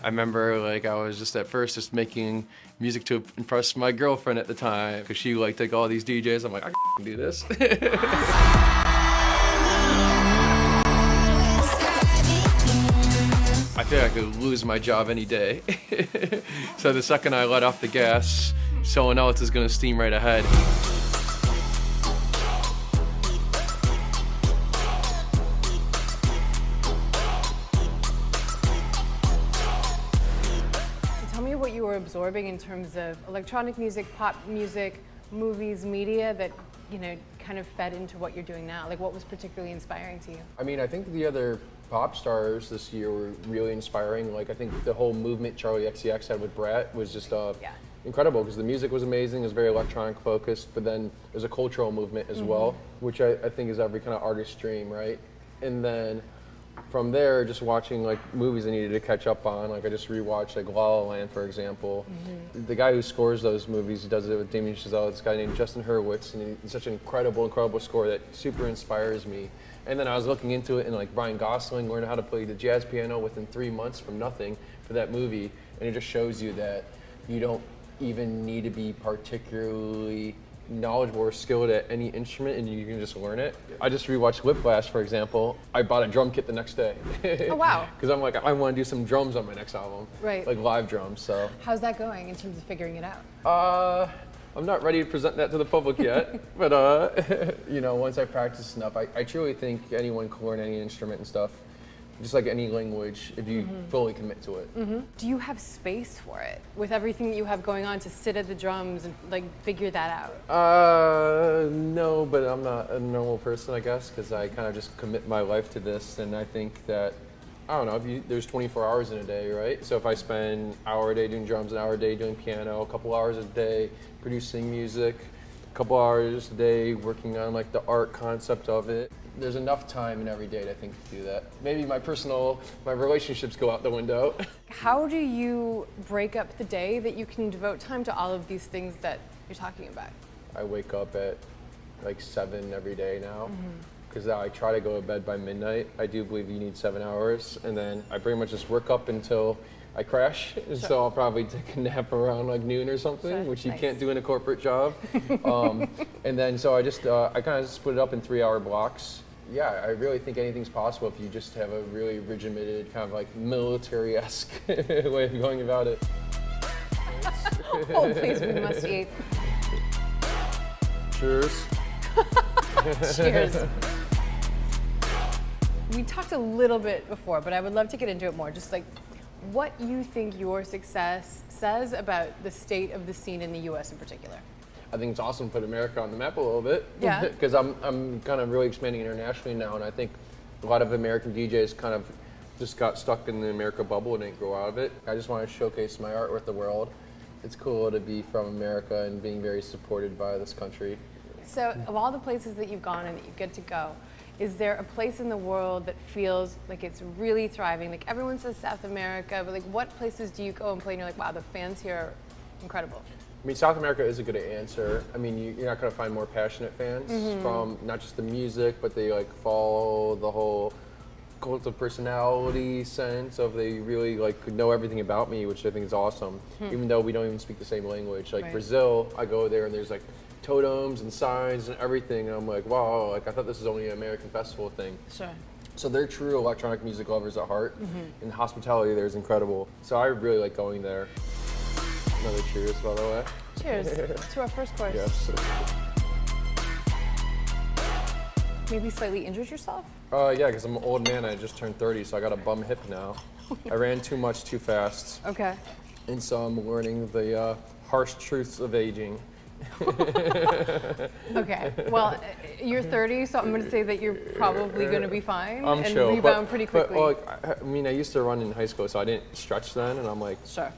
I remember like I was just at first just making music to impress my girlfriend at the time because she liked like all these DJs. I'm like, I can do this. I feel like I could lose my job any day. So the second I let off the gas, someone else is gonna steam right ahead. Tell me what you were absorbing in terms of electronic music, pop music, movies, media that, you know, kind of fed into what you're doing now. Like what was particularly inspiring to you? I mean, I think the other pop stars this year were really inspiring. Like I think the whole movement Charlie XCX had with Brett was just incredible because the music was amazing. It was very electronic focused, but then there's a cultural movement as well, which I think is every kind of artist's dream, right? And then from there, just watching like movies I needed to catch up on. Like I just rewatched like La La Land, for example. The guy who scores those movies, he does it with Damien Chazelle. This guy named Justin Hurwitz, and he's such an incredible score that super inspires me. And then I was looking into it, and like Ryan Gosling learned how to play the jazz piano within 3 months from nothing for that movie, and it just shows you that you don't even need to be particularly knowledgeable or skilled at any instrument, and you can just learn it. I just rewatched Whiplash, for example. I bought a drum kit the next day. Oh wow! Because I'm like, I want to do some drums on my next album, right? Like live drums. So how's that going in terms of figuring it out? I'm not ready to present that to the public yet, but you know, once I practice enough, I truly think anyone can learn any instrument and stuff, just like any language, if you fully commit to it. Do you have space for it with everything that you have going on to sit at the drums and like figure that out? No, but I'm not a normal person, I guess, because I kind of just commit my life to this, and I think that, I don't know, there's 24 hours in a day, right? So if I spend an hour a day doing drums, an hour a day doing piano, a couple hours a day producing music, a couple hours a day working on like the art concept of it, there's enough time in every day, I think, to do that. Maybe my relationships go out the window. How do you break up the day that you can devote time to all of these things that you're talking about? I wake up at like 7 every day now. Because I try to go to bed by midnight. I do believe you need 7 hours, and then I pretty much just work up until I crash. And so I'll probably take a nap around like noon or something, which you can't do in a corporate job. And then so I kind of split it up in 3-hour blocks. Yeah, I really think anything's possible if you just have a really regimented, kind of like military-esque way of going about it. Oh, please, we must eat. Cheers. Cheers. We talked a little bit before, but I would love to get into it more. Just like what you think your success says about the state of the scene in the U.S. in particular. I think it's awesome to put America on the map a little bit. Yeah. Because I'm kind of really expanding internationally now, and I think a lot of American DJs kind of just got stuck in the America bubble and didn't grow out of it. I just want to showcase my art with the world. It's cool to be from America and being very supported by this country. So, of all the places that you've gone and that you get to go, is there a place in the world that feels like it's really thriving? Like everyone says South America, but like what places do you go and play and you're like, wow, the fans here are incredible? I mean, South America is a good answer. I mean, you're not going to find more passionate fans from not just the music, but they like follow the whole cult of personality sense of they really like know everything about me, which I think is awesome. Even though we don't even speak the same language. Like Brazil, I go there and there's like totems and signs and everything, and I'm like, wow, like I thought this was only an American festival thing. Sure. So they're true electronic music lovers at heart, and the hospitality there is incredible. So I really like going there. Another cheers, by the way. Cheers to our first course. Yes. Maybe slightly injured yourself? Yeah, because I'm an old man. I just turned 30, so I got a bum hip now. I ran too much too fast. Okay. And so I'm learning the harsh truths of aging. Okay. Well, you're 30, so I'm going to say that you're probably going to be fine I'm and chill, rebound pretty quickly. I mean, I used to run in high school, so I didn't stretch then, and I'm like, sure.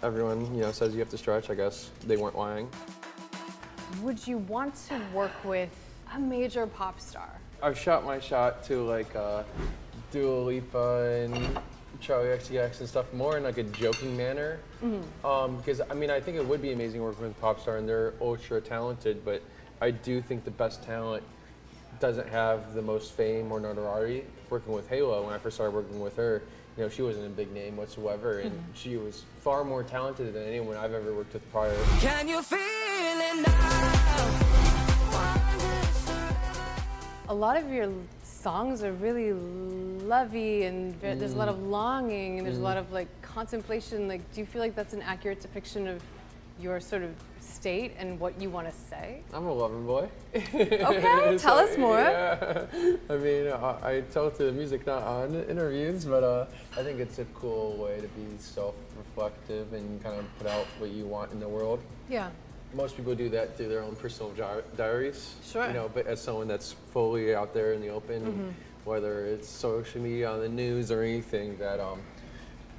Everyone, says you have to stretch. I guess they weren't lying. Would you want to work with a major pop star? I've shot my shot to like Dua Lipa and Charlie XCX and stuff more in like a joking manner. Because I mean, I think it would be amazing working with a pop star, and they're ultra talented. But I do think the best talent doesn't have the most fame or notoriety. Working with Halo, when I first started working with her, you know, she wasn't a big name whatsoever, and she was far more talented than anyone I've ever worked with prior. Can you feel it now? A lot of your songs are really lovey, and there's a lot of longing, and there's a lot of like contemplation. Like, do you feel like that's an accurate depiction of your sort of state and what you want to say? I'm a lover boy. Okay, tell us more. Yeah. I mean, I tell it to the music, not on interviews, but I think it's a cool way to be self-reflective and kind of put out what you want in the world. Yeah. Most people do that through their own personal diaries. Sure. You know, but as someone that's fully out there in the open, whether it's social media, on the news, or anything, that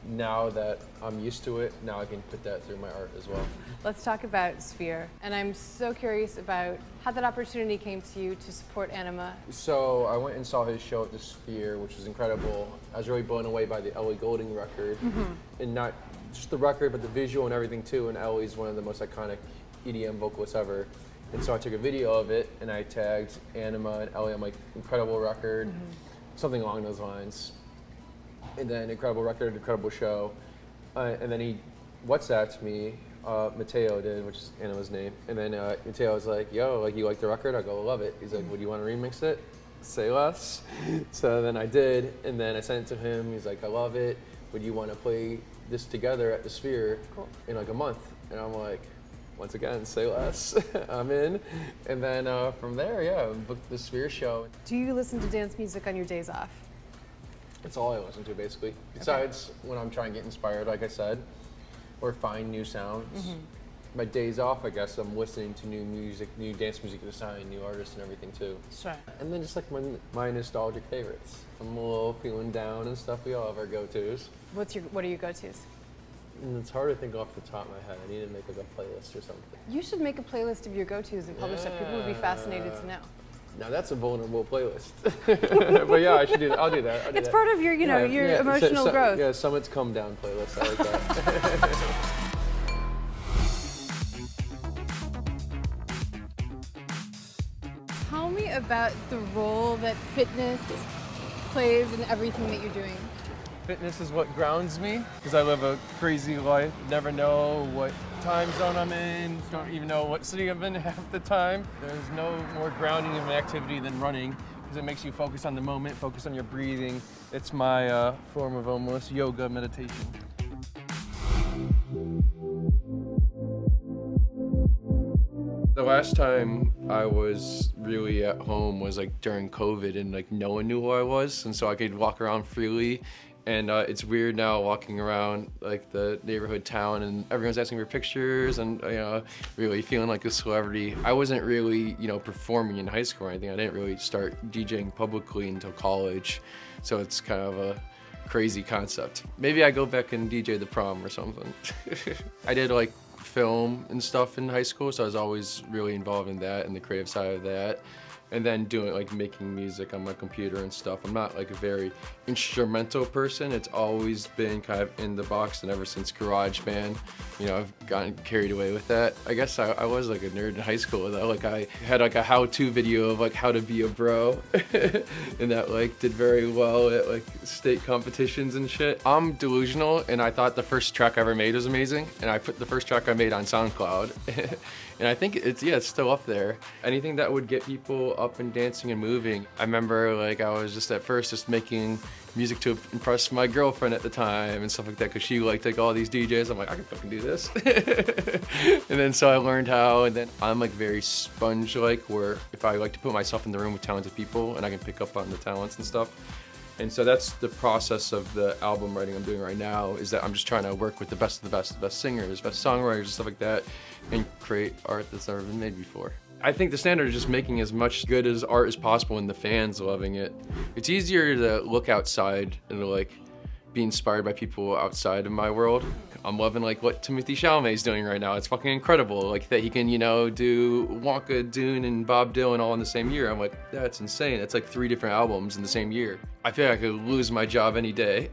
now that I'm used to it, now I can put that through my art as well. Let's talk about Sphere. And I'm so curious about how that opportunity came to you to support Anima. So I went and saw his show at the Sphere, which was incredible. I was really blown away by the Ellie Goulding record, and not just the record, but the visual and everything too. And Ellie's one of the most iconic EDM vocalists ever. And so I took a video of it and I tagged Anima and Ellie. I'm like, incredible record, something along those lines. And then incredible record, incredible show. And then he WhatsApped me, Mateo did, which is Anima's name. And then Mateo was like, yo, like, you like the record? I go, love it. He's like, would you want to remix it? Say less. So then I did, and then I sent it to him. He's like, I love it. Would you want to play this together at the Sphere in like a month? And I'm like, once again, say less. I'm in. And then from there, yeah, booked the Sphere show. Do you listen to dance music on your days off? That's all I listen to, basically. Besides when I'm trying to get inspired, like I said, or find new sounds. My days off, I guess, I'm listening to new music, new dance music to sign, new artists and everything too. Sure. And then just like my nostalgic favorites. If I'm a little feeling down and stuff, we all have our go-tos. What are your go-tos? And it's hard to think off the top of my head. I need to make like a playlist or something. You should make a playlist of your go-tos and publish that. People would be fascinated to know. Now that's a vulnerable playlist. But yeah, I should do that. I'll do that. It's part of your, you know, your emotional growth. Yeah, Summit's Come Down playlist. I like that. Tell me about the role that fitness plays in everything that you're doing. Fitness is what grounds me, because I live a crazy life. Never know what time zone I'm in, don't even know what city I'm in half the time. There's no more grounding of an activity than running, because it makes you focus on the moment, focus on your breathing. It's my form of almost yoga meditation. The last time I was really at home was like during COVID, and like no one knew who I was, and so I could walk around freely. And it's weird now walking around like the neighborhood town and everyone's asking for pictures and, you know, really feeling like a celebrity. I wasn't really, you know, performing in high school or anything. I didn't really start DJing publicly until college. So it's kind of a crazy concept. Maybe I go back and DJ the prom or something. I did like film and stuff in high school, so I was always really involved in that and the creative side of that. And then doing like making music on my computer and stuff. I'm not like a very instrumental person. It's always been kind of in the box, and ever since GarageBand, you know, I've gotten carried away with that. I guess I was like a nerd in high school though. Like I had like a how-to video of like how to be a bro and that like did very well at like state competitions and shit. I'm delusional, and I thought the first track I ever made was amazing, and I put the first track I made on SoundCloud. And I think it's still up there. Anything that would get people up and dancing and moving. I remember like I was just at first just making music to impress my girlfriend at the time and stuff like that, because she liked like all these DJs. I'm like, I can fucking do this. And then so I learned how, and then I'm like very sponge-like, where if I like to put myself in the room with talented people and I can pick up on the talents and stuff. And so that's the process of the album writing I'm doing right now, is that I'm just trying to work with the best of the best, the best singers, best songwriters, and stuff like that, and create art that's never been made before. I think the standard is just making as much good as art as possible and the fans loving it. It's easier to look outside and to like be inspired by people outside of my world. I'm loving like what Timothée Chalamet's doing right now. It's fucking incredible. Like that he can, you know, do Wonka, Dune, and Bob Dylan all in the same year. I'm like, that's insane. That's like 3 different albums in the same year. I feel like I could lose my job any day.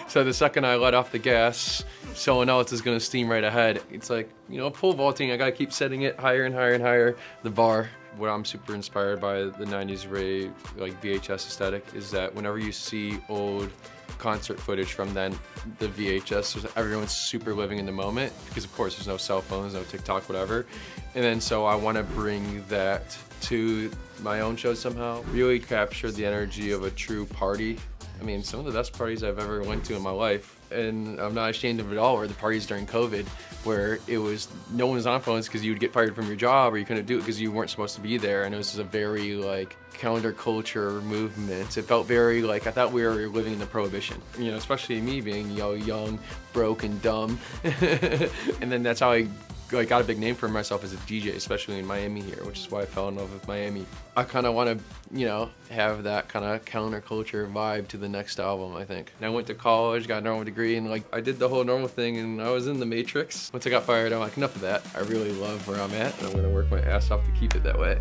So the second I let off the gas, someone else is gonna steam right ahead. It's like, you know, pole vaulting, I gotta keep setting it higher and higher and higher, the bar. what I'm super inspired by the 90s rave, like VHS aesthetic, is that whenever you see old concert footage from then, the VHS, everyone's super living in the moment because of course there's no cell phones, no TikTok, whatever. And then so I want to bring that to my own show somehow, really capture the energy of a true party. I mean, some of the best parties I've ever went to in my life, and I'm not ashamed of it all, were the parties during COVID, where it was, no one was on phones because you would get fired from your job or you couldn't do it because you weren't supposed to be there. And it was just a very like counterculture movement. It felt very like, I thought we were living in the prohibition, you know, especially me being, you know, young, broke and dumb. And then that's how I got a big name for myself as a DJ, especially in Miami here, which is why I fell in love with Miami. I kind of want to, you know, have that kind of counterculture vibe to the next album, I think. And I went to college, got a normal degree, and like I did the whole normal thing, and I was in the Matrix. Once I got fired, I'm like, enough of that. I really love where I'm at, and I'm gonna work my ass off to keep it that way.